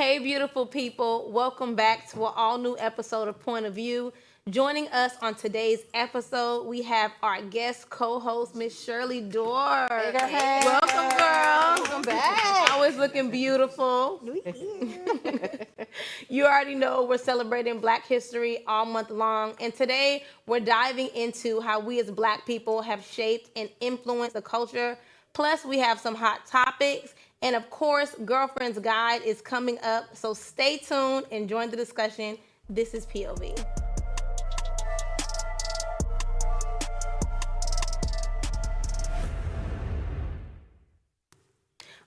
Hey, beautiful people. Welcome back to an all new episode of Point of View. Joining us on today's episode, we have our guest co-host, Miss Shirley Dorr. Hey, girl, hey. Welcome, girl. Welcome back. Always looking beautiful. You already know we're celebrating Black History all month long. And today we're diving into how we as Black people have shaped and influenced the culture. Plus, we have some hot topics. And of course, Girlfriend's Guide is coming up. So stay tuned and join the discussion. This is POV.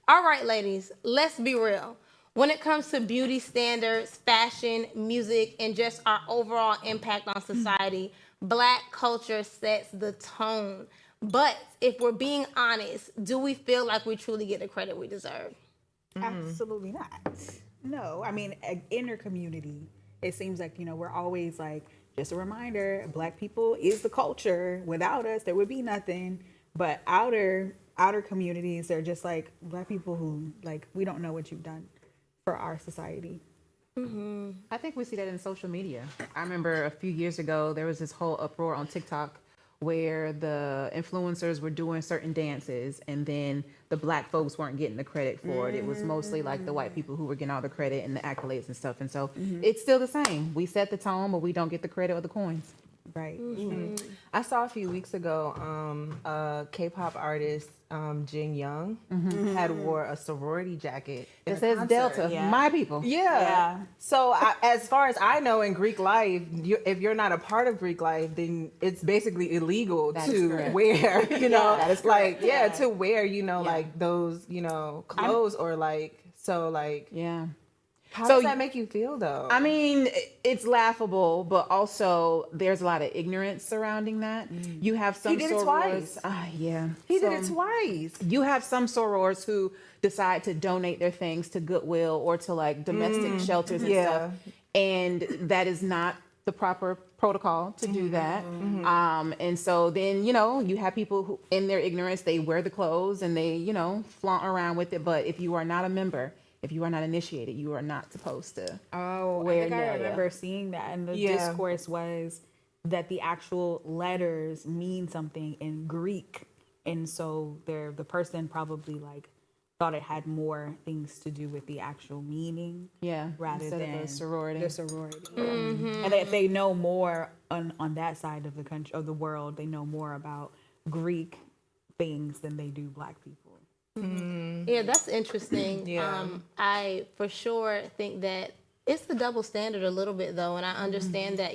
All right, ladies, let's be real. When it comes to beauty standards, fashion, music, and just our overall impact on society, Black culture sets the tone. But if we're being honest, do we feel like we truly get the credit we deserve? Absolutely not. No, I mean, in our community, it seems like, we're always like, just a reminder, Black people is the culture. Without us, there would be nothing. But outer communities, they're just like Black people who, like, we don't know what you've done for our society. I think we see that in social media. I remember a few years ago, there was this whole uproar on TikTok where the influencers were doing certain dances and then the Black folks weren't getting the credit for it. It was mostly like the white people who were getting all the credit and the accolades and stuff. And so it's still the same. We set the tone, but we don't get the credit or the coins. Right. I saw a few weeks ago a K-pop artist, Jin Young, had wore a sorority jacket. It says Delta, my people. Yeah. So as far as I know, in Greek life, if you're not a part of Greek life, then it's basically illegal to wear, that is like, to wear, like those, clothes or like, so like, Yeah. how So does that make you feel though? I mean, it's laughable, but also there's a lot of ignorance surrounding that. You have some He did it sorors. twice. Yeah. He So did it twice. You have some sorors who decide to donate their things to Goodwill or to like domestic shelters and stuff. And that is not the proper protocol to do that. And so then, you have people who in their ignorance, they wear the clothes and they, flaunt around with it. But if you are not a member, if you are not initiated, you are not supposed to. Oh, I think I remember seeing that. And the discourse was that the actual letters mean something in Greek. And so the person probably like thought it had more things to do with the actual meaning. Yeah. Rather instead than of a sorority. the sorority. And they know more on that side of the country, of the world. They know more about Greek things than they do Black people. Yeah, that's interesting. Yeah. I for sure think that it's the double standard a little bit though, and I understand that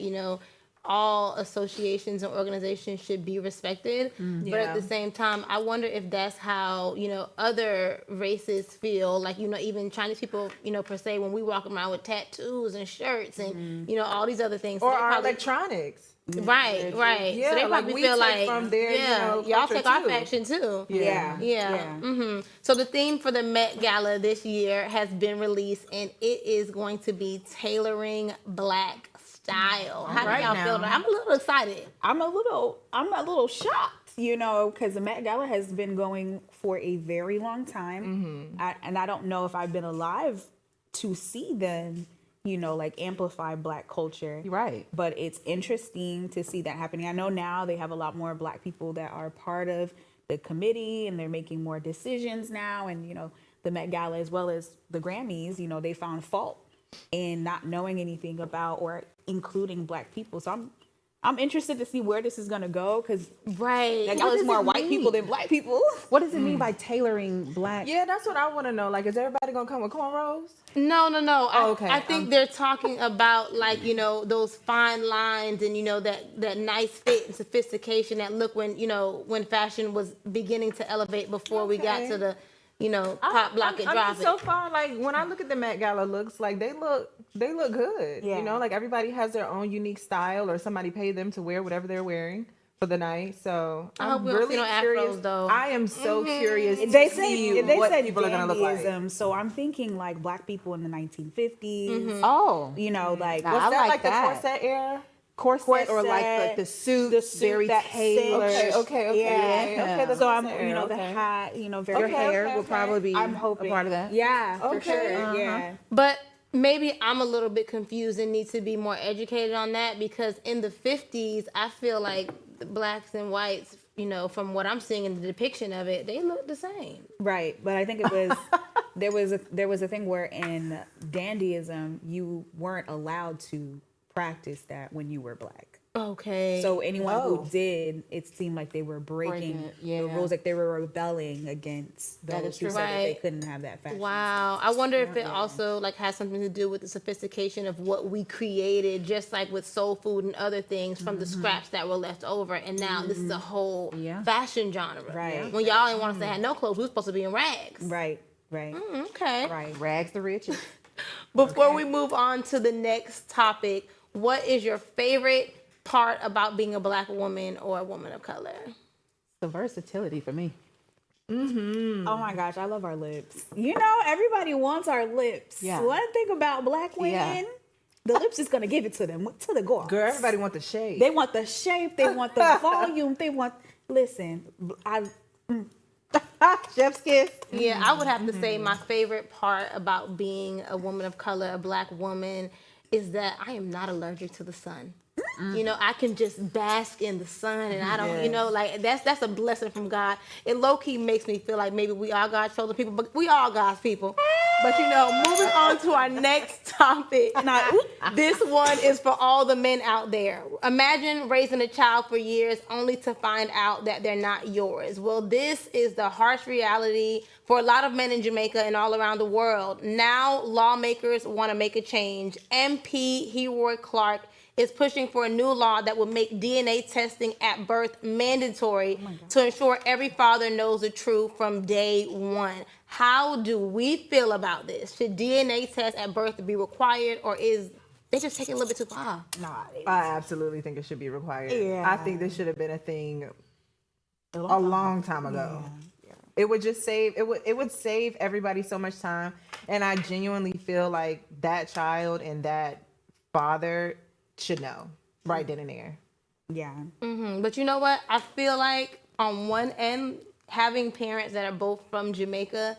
all associations and organizations should be respected, but at the same time, I wonder if that's how other races feel. Like even Chinese people, per se, when we walk around with tattoos and shirts and all these other things, Or they our probably- electronics. Right. Yeah, So they like, probably we feel take like from their, y'all culture take our too. fashion too. Yeah. So the theme for the Met Gala this year has been released, and it is going to be tailoring Black style. How do y'all feel about it? I'm a little excited. I'm a little shocked, because the Met Gala has been going for a very long time. And I don't know if I've been alive to see them, like amplify Black culture. You're right. But it's interesting to see that happening. I know now they have a lot more Black people that are part of the committee and they're making more decisions now. And, the Met Gala as well as the Grammys, they found fault in not knowing anything about or including Black people. So I'm interested to see where this is going to go, because Right. Met Gala is more white people than Black people. What does it mean by tailoring Black? Yeah, that's what I want to know. Like, is everybody gonna come with cornrows? No. Oh, okay. I think they're talking about like those fine lines and that nice fit and sophistication that look when fashion was beginning to elevate before we got to the pop, block it, drop it. So far, like when I look at the Met Gala looks, like they look good. Yeah. Like everybody has their own unique style, or somebody paid them to wear whatever they're wearing for the night. So I hope I'm we don't really see no afros, curious. though. I am so curious They to said see they what said people are gonna look like. dandyism, so I'm thinking like Black people in the 1950s. Oh. Like Nah, Was I that like like the that. corset era? Corset or like Corset, the suit, the suit very that tailored. cinch. Okay. Yeah. Okay. The So I'm, corset era, the hat, very Your hair okay, will okay. probably be I'm a hoping part of that. Yeah, for Okay. sure. Yeah. But maybe I'm a little bit confused and need to be more educated on that, because in the 50s, I feel like the blacks and whites, you know, from what I'm seeing in the depiction of it, they look the same. Right, but I think it was there was a thing where in dandyism you weren't allowed to practice that when you were black. Okay. So anyone who Oh. did, it seemed like they were breaking Breaking it, yeah. the rules, like they were rebelling against That those is who true. said that they Right. couldn't have that fashion. Wow. I wonder if it also like has something to do with the sophistication of what we created, just like with soul food and other things from the scraps that were left over. And now this is a whole Yeah. fashion genre. Right. When y'all didn't want us to have no clothes, we were supposed to be in rags. Right, right, Okay. right. Rags the rich. Before we move on to the next topic, what is your favorite part about being a black woman or a woman of color? The versatility for me. Oh my gosh, I love our lips. You know, everybody wants our lips. Yeah. One thing about black women, Yeah. the lips is gonna give it to them to the goal. Girl, everybody want the shade. They want the shape, they want the volume, they want. Listen, Chef's kiss. Yeah, I would have to say my favorite part about being a woman of color, a black woman, is that I am not allergic to the sun. You know, I can just bask in the sun, and I don't, you know, like that's a blessing from God. It low key makes me feel like maybe we are God's chosen people, but we are God's people. But you know, moving on to our next topic. This one is for all the men out there. Imagine raising a child for years only to find out that they're not yours. Well, this is the harsh reality for a lot of men in Jamaica and all around the world. Now, lawmakers want to make a change. MP Heroy Clark is pushing for a new law that will make DNA testing at birth mandatory to ensure every father knows the truth from day one. How do we feel about this? Should DNA tests at birth be required, or is they just taking a little bit too far? I absolutely think it should be required. Yeah. I think this should have been a thing a long time ago. It would just save it would save everybody so much time, and I genuinely feel like that child and that father should know right then and there. yeah. But you know what? I feel like on one end, having parents that are both from Jamaica,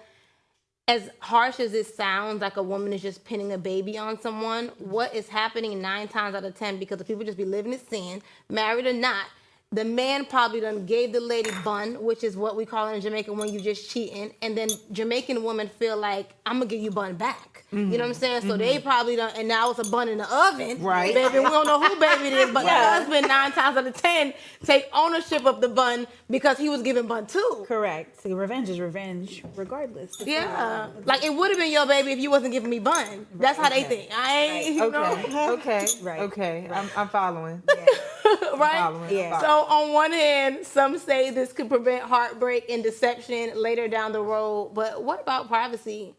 as harsh as it sounds, like a woman is just pinning a baby on someone, what is happening 9 times out of 10, because the people just be living in sin, married or not, the man probably done gave the lady bun, which is what we call it in Jamaica when you just cheating, and then Jamaican women feel like, I'm gonna give you bun back. You know what I'm saying? So they probably done, and now it's a bun in the oven. Right. Baby, we don't know who baby it is, but the husband 9 times out of 10 take ownership of the bun because he was given bun too. Correct. See, revenge is revenge, regardless. Yeah. Like it would have been your baby if you wasn't giving me bun. That's how they think. I ain't, you know. Okay. Right. Okay. I'm following. Right? Following. Yeah. So on one hand, some say this could prevent heartbreak and deception later down the road. But what about privacy?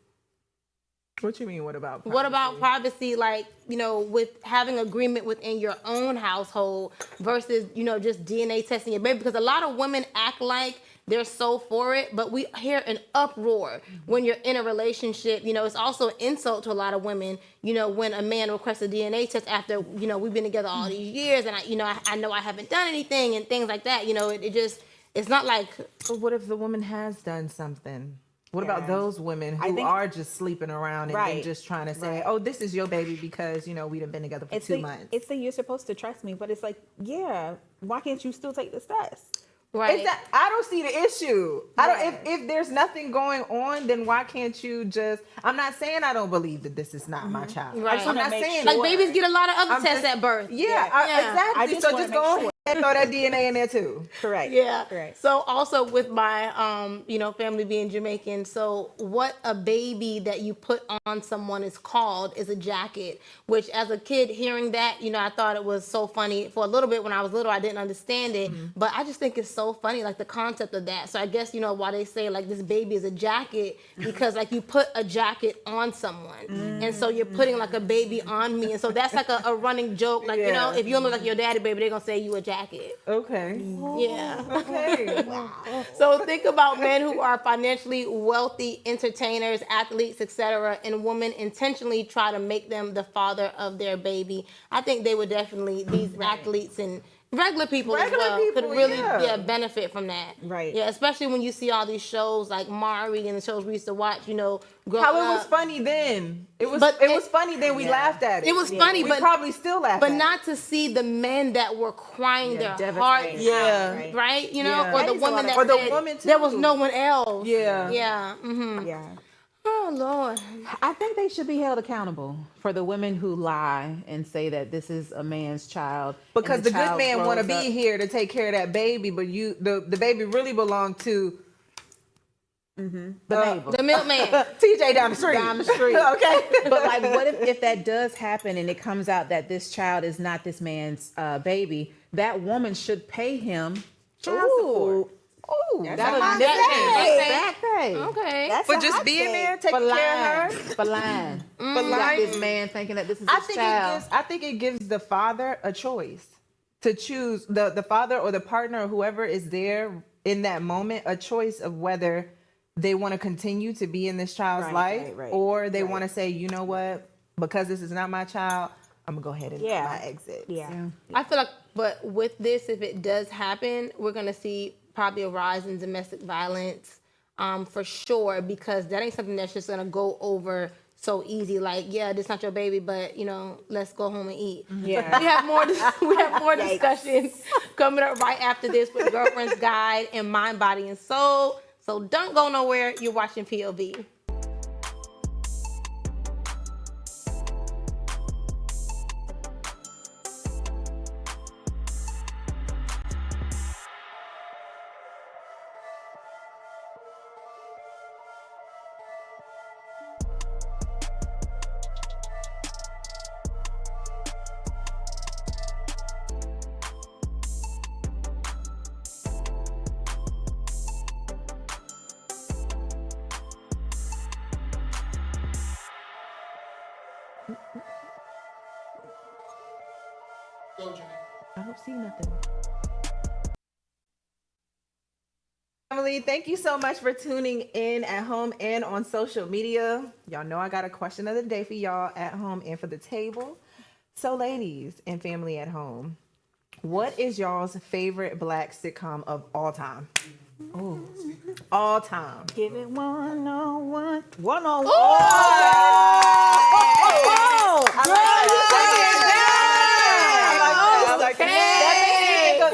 What you mean? What about? What about privacy, like, you know, with having agreement within your own household versus, you know, just DNA testing your baby? Because a lot of women act like they're so for it, but we hear an uproar when you're in a relationship. You know, it's also an insult to a lot of women, you know, when a man requests a DNA test after, you know, we've been together all these years and I know I haven't done anything and things like that. You know, it just, it's not like, But what if the woman has done something? What about those women who think- are just sleeping around and then Right. just trying to say, Right. "Oh, this is your baby because you know we done been together for 2 months." It's that you're supposed to trust me, but it's like, yeah, why can't you still take this test? right? I don't see the issue. I don't. If there's nothing going on, then why can't you just? I'm not saying I don't believe that this is not my child. Right. I'm not make saying Like sure. babies get a lot of other I'm tests just- at birth. Yeah, Yeah. exactly. I just So wanna just make go on sure. and throw that DNA in there too. Correct. Yeah. Correct. So also with my you know, family being Jamaican, so what a baby that you put on someone is called is a jacket, which as a kid hearing that, you know, I thought it was so funny. For a little bit when I was little, I didn't understand it, but I just think it's so funny, like the concept of that. So I guess, you know, why they say like this baby is a jacket, because like you put a jacket on someone. And so you're putting like a baby on me. And so that's like a running joke. Like, you know, Yeah. if you don't look like your daddy, baby, they're gonna say you a jacket. Okay. Yeah. Okay. So think about men who are financially wealthy, entertainers, athletes, etc., and women intentionally try to make them the father of their baby. I think they would definitely, these athletes and regular people Regular as well people, could really yeah. benefit from that. Right. Yeah, especially when you see all these shows like Mari and the shows we used to watch, growing How it was up. funny then. It was But it was funny then. We laughed at it. It was funny, we but probably still laugh. but at not to see the men that were crying their devastated. hearts Yeah. out, right? Yeah. Or That the is a lot woman of- that Or the said woman, there was too. no one else. Yeah. Yeah. Yeah. Oh Lord. I think they should be held accountable for the women who lie and say that this is a man's child. and Because the good child man want to grows be up- here to take care of that baby, but the baby really belonged to the neighbor. The milkman. TJ down the street. Down the street. Okay. But like, what if that does happen and it comes out that this child is not this man's baby? That woman should pay him child support. Ooh, That was hot back pay. Okay. That's for a just hot being take. there, For taking care lying. of her. For lying. For You got lying. this man thinking that this is I his think child. I think it gives the father a choice to choose the father or the partner or whoever is there in that moment a choice of whether they want to continue to be in this child's Right, life right, right, or they want to say, you know what, because this is not my child, I'm gonna go ahead and Yeah. my exit. Yeah. I feel like, but with this, if it does happen, we're gonna see probably a rise in domestic violence, for sure, because that ain't something that's just gonna go over so easy. Like, yeah, this not your baby, but let's go home and eat. Yeah. We have more discussions coming up right after this with Girlfriend's Guide and Mind, Body, and Soul. So don't go nowhere. You're watching POV. I don't see nothing. Family, thank you so much for tuning in at home and on social media. Y'all know I got a question of the day for y'all at home and for the table. So, ladies and family at home, what is y'all's favorite Black sitcom of all time? Ooh, all time. Give it 101. 101.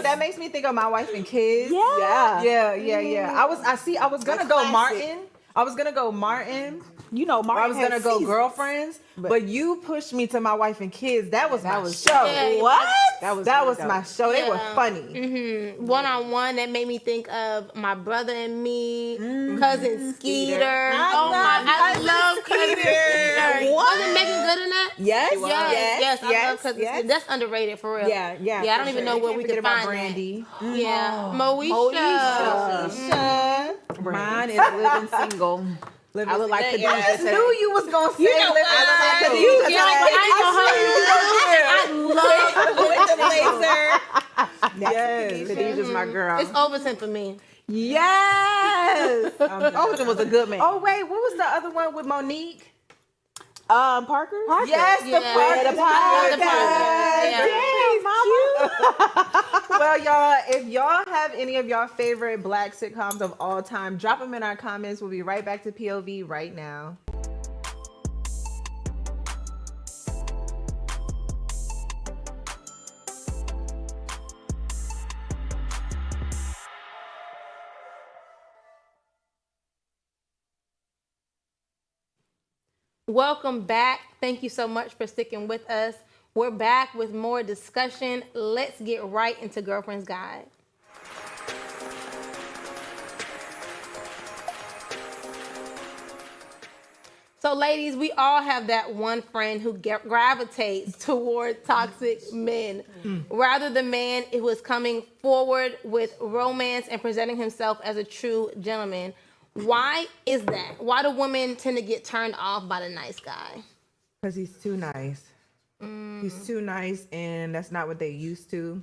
That makes me think of My Wife and Kids. Yeah. Yeah. I was gonna go classic. Martin. I was gonna go Martin. You know, Martin I was gonna had go seasons. Girlfriends, but you pushed me to My Wife and Kids. That was my was- show. Yeah, What? That was That really was dope. my show. They were Yeah. funny. One-on-one, that made me think of My Brother and Me, Cousin Skeeter. I I love Cousin Skeeter. Wasn't Megan good in that? Yes. Yes, I love Cousin yes. Skeeter. That's underrated for real. Yeah, Yeah, I don't for even sure. know where Can't we forget could about find Brandy. that. Yeah, Moesha. Mine is living single. I look like Khadijah I just today. knew you was gonna say know Living what? Single. You Yeah, but I love Yes. Khadijah's my girl. It's Overton for me. Yes. Overton was a good man. Oh wait, what was the other one with Monique? Parker? Yes, the Yeah. Parker The podcast. Yeah. Well, y'all, if y'all have any of y'all favorite Black sitcoms of all time, drop them in our comments. We'll be right back to POV right now. Welcome back. Thank you so much for sticking with us. We're back with more discussion. Let's get right into Girlfriend's Guide. So, ladies, we all have that one friend who gravitates toward toxic men. Rather the man who is coming forward with romance and presenting himself as a true gentleman. Why is that? Why do women tend to get turned off by the nice guy? Because he's too nice. He's too nice, and that's not what they used to.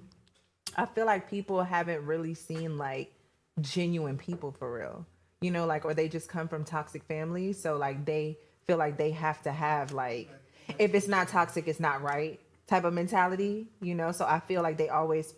I feel like people haven't really seen like genuine people for real. You know, like, or they just come from toxic families. So like they feel like they have to have like, if it's not toxic, it's not right type of mentality, so I feel like they always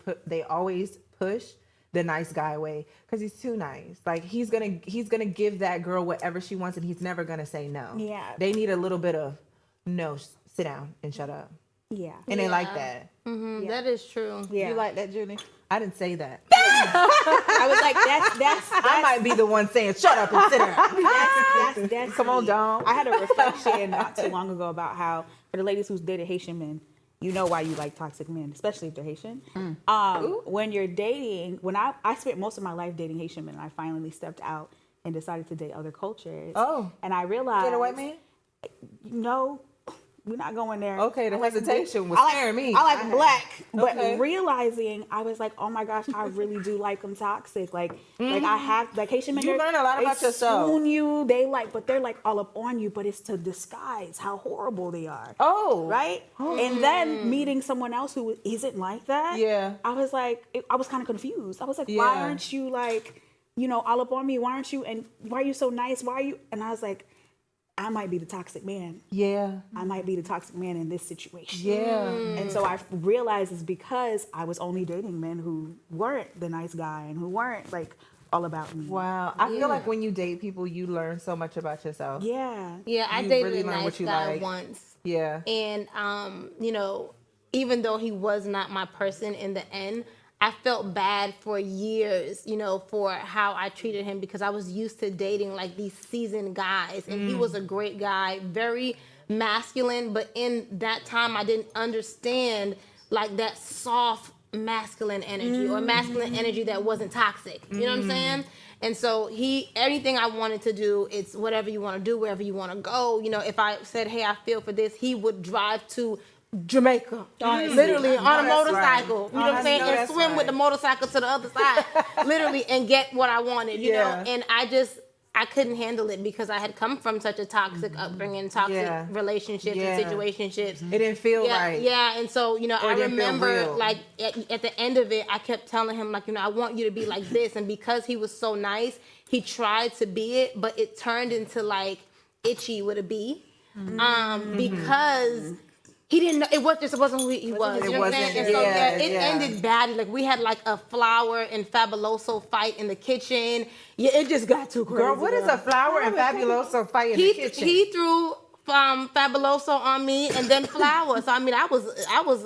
push the nice guy away because he's too nice. Like he's gonna give that girl whatever she wants, and he's never gonna say no. Yeah. They need a little bit of no, sit down and shut up. Yeah. And they like that. Mhm, that is true. Yeah. You like that, Julie? I didn't say that. I was like, that's I might be the one saying shut up and sit down. that's Come on, me. Dom. I had a reflection not too long ago about how for the ladies who's dated Haitian men, you know why you like toxic men, especially if they're Haitian. When you're dating, when I spent most of my life dating Haitian men, and I finally stepped out and decided to date other cultures. Oh. And I realized, Get a white man? no, we're not going there. Okay, the I like hesitation was I like- scaring me. I like black, but Okay. realizing I was like, oh my gosh, I really do like them toxic. Like I have like Haitian men. You learn a lot they about yourself. swoon you, but they're like all up on you, but it's to disguise how horrible they are. Oh. Right? And then meeting someone else who isn't like that. Yeah. I was like, I was kind of confused. I was like, Yeah. why aren't you like, all up on me? Why aren't you? And why are you so nice? Why are you? And I was like, I might be the toxic man. Yeah. I might be the toxic man in this situation. Yeah. And so I realized it's because I was only dating men who weren't the nice guy and who weren't like all about me. Wow. I feel like when you date people, you learn so much about yourself. Yeah. Yeah, I You dated really a learn nice what you guy like. once. Yeah. And even though he was not my person in the end, I felt bad for years, for how I treated him because I was used to dating like these seasoned guys, and he was a great guy, very masculine, but in that time I didn't understand like that soft masculine energy or masculine energy that wasn't toxic. You know what I'm saying? And so anything I wanted to do, it's whatever you want to do, wherever you want to go. If I said, hey, I feel for this, he would drive to Jamaica, literally on a motorcycle. You know what I'm saying? And swim with the motorcycle to the other side, literally, and get what I wanted. You know, and I couldn't handle it because I had come from such a toxic upbringing, toxic relationships and situationships. It didn't feel Yeah, right. yeah, and so I didn't feel remember real. like at the end of it, I kept telling him like I want you to be like this, and because he was so nice, he tried to be it, but it turned into like itchy with a B, because he didn't know it wasn't who he was. You know what I'm saying? And so it ended badly. Like we had like a Flower and Fabuloso fight in the kitchen. Yeah, it just got too crazy. Girl, what is a Flower and Fabuloso fight in the kitchen? He threw Fabuloso on me and then Flower. So I mean, I was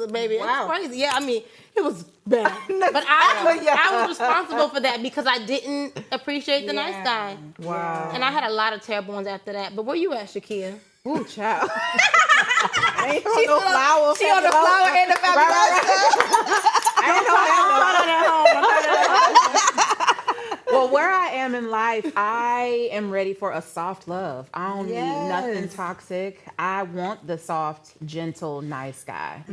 baby. It was crazy. Yeah, I mean, it was bad. But I was responsible for that because I didn't appreciate the nice guy. Wow. And I had a lot of terrible ones after that. But where you at, Shakia? Ooh, child. She on the Flower and the Well, where I am in life, I am ready for a soft love. I don't need nothing toxic. I want the soft, gentle, nice guy.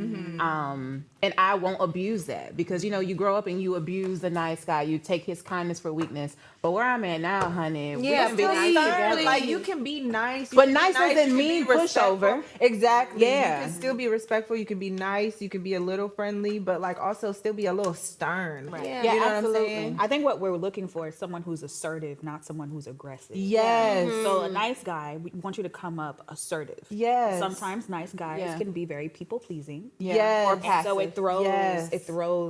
And I won't abuse that because, you grow up and you abuse the nice guy. You take his kindness for weakness. But where I'm at now, honey, we Yeah, can be nice together. Like you can be nice, But you can be nice doesn't you can mean be respectful. pushover. Exactly. Yeah. You can still be respectful. You can be nice. You can be a little friendly, but like also still be a little stern. Right. Yeah. You know absolutely. what I'm saying? I think what we're looking for is someone who's assertive, not someone who's aggressive. Yes. So a nice guy, we want you to come up assertive. Yes. Sometimes nice guys Yeah. can be very people pleasing. Yes. Or passive. So it throws Yes.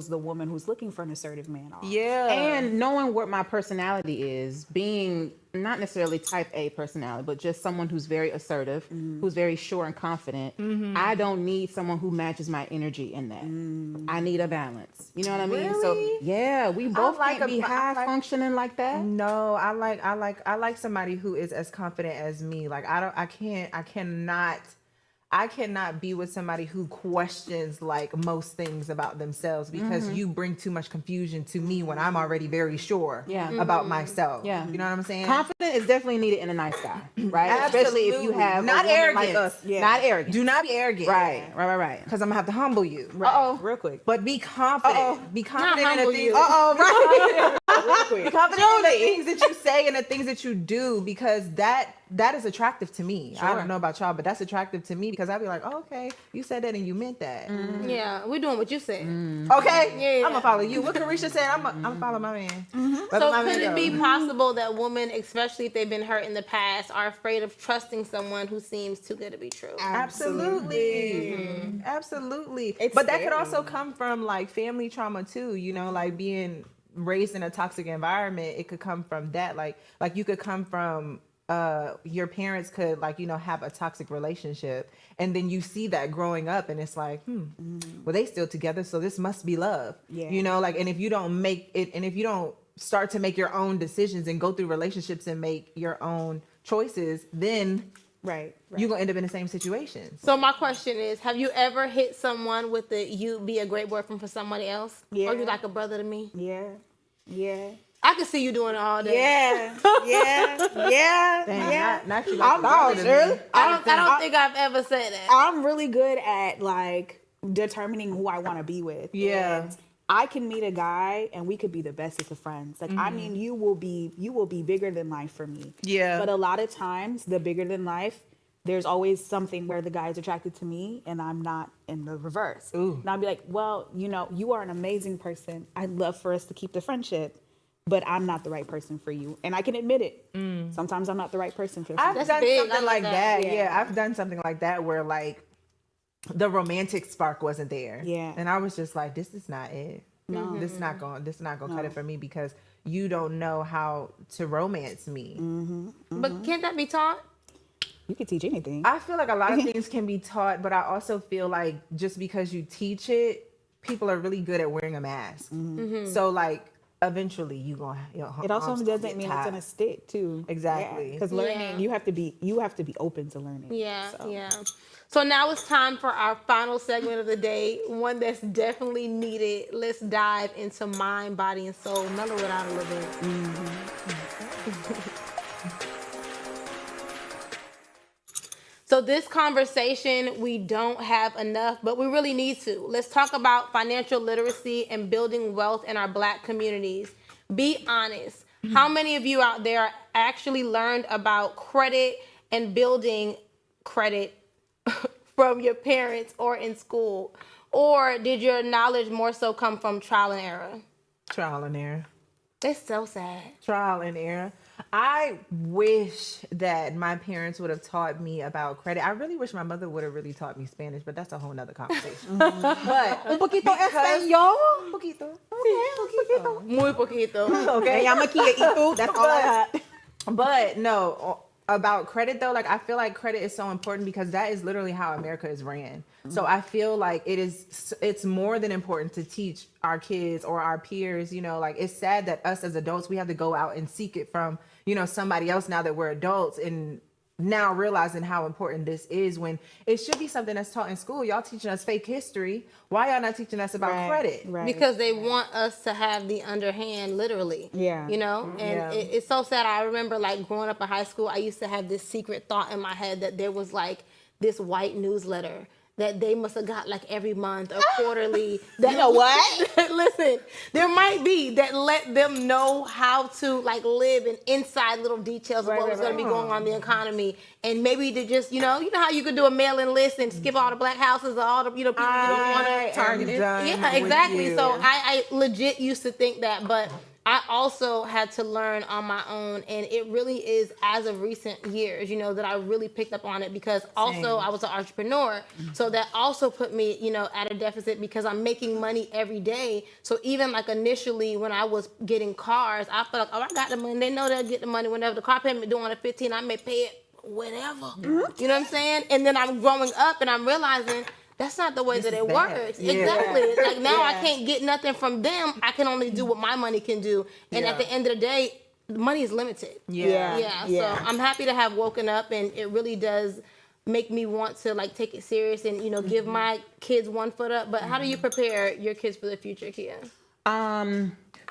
the woman who's looking for an assertive man off. Yeah. And knowing what my personality is, being not necessarily type A personality, but just someone who's very assertive, who's very sure and confident. I don't need someone who matches my energy in that. I need a balance. You know what I mean? So Really? yeah, we both like can't be I high like- functioning like that. No, I like somebody who is as confident as me. Like I cannot be with somebody who questions like most things about themselves because you bring too much confusion to me when I'm already very sure about myself. Yeah. You know what I'm saying? Confidence is definitely needed in a nice guy, right? Especially if you Absolutely. have a Not woman arrogant. like us. Yeah. Not arrogant. Do not be arrogant. Right. Because I'm gonna have to humble you. Right. Real quick. But be confident. Be confident in humble the things. you. Right. confident in the things that you say and the things that you do, because that is attractive to me. I don't know about y'all, but that's attractive to me because I'd be like, oh, okay, you said that and you meant that. Yeah, we're doing what you said. Okay, Yeah. I'm gonna follow you. What Carisha said, I'm gonna follow my man. Let So my man could it go. be possible that women, especially if they've been hurt in the past, are afraid of trusting someone who seems too good to be true? Absolutely. Absolutely. It's But that could scary. also come from like family trauma too, you know, like being raised in a toxic environment. It could come from that. Like you could come from your parents could, like, you know, have a toxic relationship, and then you see that growing up and it's like, well, they still together, so this must be love. Yeah. You know, like, and if you don't make it, and if you don't start to make your own decisions and go through relationships and make your own choices, then Right. you're gonna end up in the same situation. So my question is, have you ever hit someone with the "you be a great boyfriend for somebody else"? Yeah. Or you like a brother to me? Yeah. Yeah. I can see you doing it all day. Yeah. Yeah. Dang, Yeah. not you like I'm a brother to me. Shirley. I don't think I've ever said that. I'm really good at like determining who I want to be with. Yeah. And I can meet a guy and we could be the bestest of friends. Like, I mean, you will be bigger than life for me. Yeah. But a lot of times the bigger than life, there's always something where the guy is attracted to me and I'm not, in the reverse. Ooh. And I'll be like, well, you know, you are an amazing person. I'd love for us to keep the friendship, but I'm not the right person for you. And I can admit it. Sometimes I'm not the right person for I've That's done big. I something love like that. that. Yeah. Yeah, I've done something like that where like the romantic spark wasn't there. Yeah. And I was just like, this is not it. No. This is not going cut it for me because you don't know how to romance me. But can't that be taught? You can teach anything. I feel like a lot of things can be taught, but I also feel like just because you teach it, people are really good at wearing a mask. So like eventually you gonna It also doesn't mean it's gonna stick too. Exactly. Because learning, you have to be open to learning. Yeah, So. yeah. So now it's time for our final segment of the day, one that's definitely needed. Let's dive into mind, body, and soul. Mellow it out a little bit. So this conversation, we don't have enough, but we really need to. Let's talk about financial literacy and building wealth in our Black communities. Be honest. How many of you out there actually learned about credit and building credit from your parents or in school? Or did your knowledge more so come from trial and error? Trial and error. It's so sad. Trial and error. I wish that my parents would have taught me about credit. I really wish my mother would have really taught me Spanish, but that's a whole nother conversation. But Un poquito because- español. Poquito. Okay, poquito. Muy poquito. Okay. Me llamo Kia y tú. That's all I got. But no, about credit though, like I feel like credit is so important because that is literally how America is ran. So I feel like it's more than important to teach our kids or our peers, you know, like it's sad that us as adults, we have to go out and seek it from, you know, somebody else now that we're adults, and now realizing how important this is when it should be something that's taught in school. Y'all teaching us fake history. Why y'all not teaching us about credit? Right. Because they want us to have the underhand, literally. Yeah. You know? And Yeah. it's so sad. I remember, like, growing up in high school, I used to have this secret thought in my head that there was, like, this white newsletter that they must have got, like, every month or quarterly. That, You know what? Listen, there might be that let them know how to, like, live in inside little details of what was going to be going on in the economy. And maybe to just, you know how you could do a mailing list and skip all the Black houses or all the, people you don't want to target. Yeah, exactly. So I legit used to think that, but I also had to learn on my own, and it really is as of recent years, that I really picked up on it because also I was an entrepreneur. So that also put me, at a deficit because I'm making money every day. So even like initially when I was getting cars, I felt like, oh, I got the money. They know they'll get the money whenever the car payment due on the 15, I may pay it whatever. You know what I'm saying? And then I'm growing up and I'm realizing that's not the way that it works. Yeah. Exactly. Like now I can't get nothing from them. I can only do what my money can do. And at the end of the day, money is limited. Yeah. So I'm happy to have woken up, and it really does make me want to like take it serious and, give my kids one foot up. But how do you prepare your kids for the future, Kia?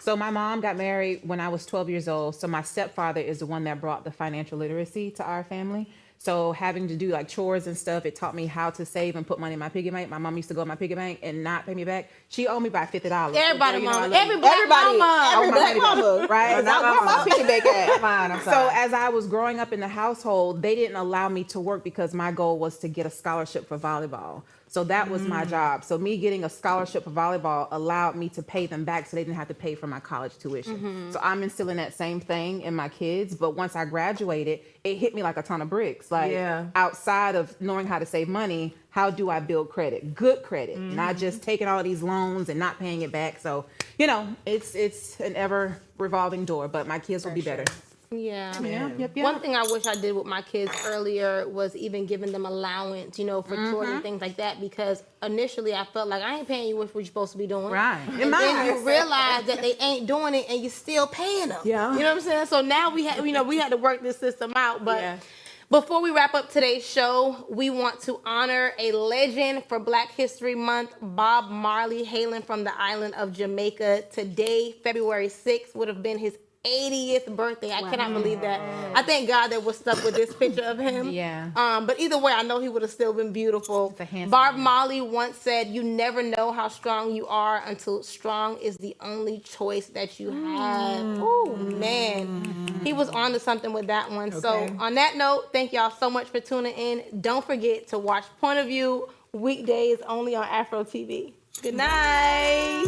So my mom got married when I was 12 years old. So my stepfather is the one that brought the financial literacy to our family. So having to do like chores and stuff, it taught me how to save and put money in my piggy bank. My mom used to go in my piggy bank and not pay me back. She owed me by $50. Everybody, You know, I mama. love you. Every black mama. every my black money back. mama, Right? Not Where my my fault. piggy bank at? Fine, I'm So sorry. as I was growing up in the household, they didn't allow me to work because my goal was to get a scholarship for volleyball. So that was my job. So me getting a scholarship for volleyball allowed me to pay them back so they didn't have to pay for my college tuition. So I'm instilling that same thing in my kids. But once I graduated, it hit me like a ton of bricks. Like Yeah. outside of knowing how to save money, how do I build credit? Good credit, not just taking all these loans and not paying it back. So, you know, it's an ever revolving door, but my kids will be better. Yeah. Yep. One thing I wish I did with my kids earlier was even giving them allowance, you know, for chores and things like that. Because initially I felt like I ain't paying you what you're supposed to be doing. Right. And then you realize that they ain't doing it and you're still paying them. Yeah. You know what I'm saying? So now we had to work this system out. But Yeah. before we wrap up today's show, we want to honor a legend for Black History Month, Bob Marley, hailing from the island of Jamaica. Today, February 6th, would have been his 80th birthday. I cannot believe that. I thank God that we're stuck with this picture of him. Yeah. But either way, I know he would have still been beautiful. He's a handsome Bob man. Marley once said, "You never know how strong you are until strong is the only choice that you have." Oh man, he was on to something with that one. So Okay. on that note, thank y'all so much for tuning in. Don't forget to watch Point of View weekdays only on Afro TV. Good night.